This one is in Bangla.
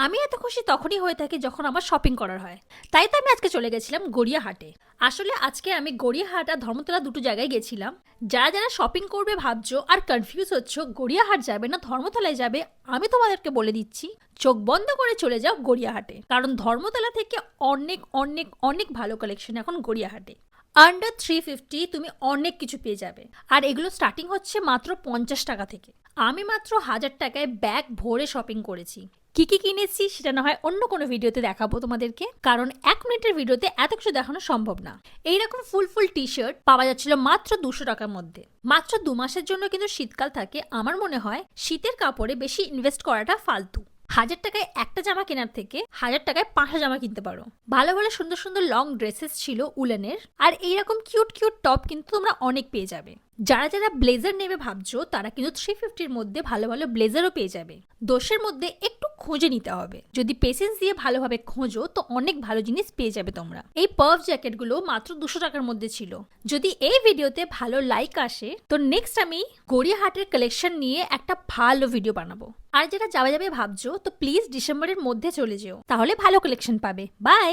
আমি এত খুশি তখনই হয়ে থাকি যখন আমার শপিং করার হয়। তাই তো আমি আজকে চলে গেছিলাম গড়িয়াহাটে। আসলে আজকে আমি গড়িয়াহাট আর ধর্মতলা দুটো জায়গায় গেছিলাম। যারা যারা শপিং করবে ভাবছো আর কনফিউজ হচ্ছ গড়িয়াহাট যাবে না ধর্মতলায় যাবে, আমি তোমাদেরকে বলে দিচ্ছি চোখ বন্ধ করে চলে যাও গড়িয়াহাটে, কারণ ধর্মতলা থেকে অনেক অনেক অনেক ভালো কালেকশন এখন গড়িয়াহাটে। আন্ডার 350 তুমি অনেক কিছু পেয়ে যাবে। আর এগুলো স্টার্টিং হচ্ছে মাত্র 50 টাকা থেকে। আমি মাত্র 1000 টাকায় ব্যাগ ভরে শপিং করেছি। কি কি কিনেছি সেটা না হয় অন্য কোনো ভিডিওতে দেখাবো তোমাদেরকে, কারণ 1 মিনিটের ভিডিওতে এত কিছু দেখানো সম্ভব না। এইরকম ফুল ফুল টি শার্ট পাওয়া যাচ্ছিল মাত্র 200 টাকার মধ্যে। মাত্র 2 মাসের জন্য কিন্তু শীতকাল থাকে। আমার মনে হয় শীতের কাপড়ে বেশি ইনভেস্ট করাটা ফালতু। 1000 টাকায় একটা জামা কেনার থেকে 1000 টাকায় 5টা জামা কিনতে পারো। ভালো ভালো সুন্দর সুন্দর লং ড্রেসেস ছিল উলেনের, আর এইরকম কিউট কিউট টপ কিন্তু তোমরা অনেক পেয়ে যাবে। যারা যারা ব্লেজার নেবে ভাবছো তারা কিন্তু 350-র মধ্যে ভালো ভালো ব্লেজারও পেয়ে যাবে। দোষের মধ্যে একটু খুঁজে নিতে হবে। যদি পেশেন্স দিয়ে ভালোভাবে খোঁজো তো অনেক ভালো জিনিস পেয়ে যাবে তোমরা। এই পার্ফ জ্যাকেটগুলো মাত্র 200 টাকার মধ্যে ছিল। যদি এই ভিডিওতে ভালো লাইক আসে তো নেক্সট আমি গড়িয়াহাটের কালেকশন নিয়ে একটা ভালো ভিডিও বানাবো। আর যারা যাবে যাবে ভাবছো তো প্লিজ ডিসেম্বরের মধ্যে চলে যেও, তাহলে ভালো কালেকশন পাবে। বাই।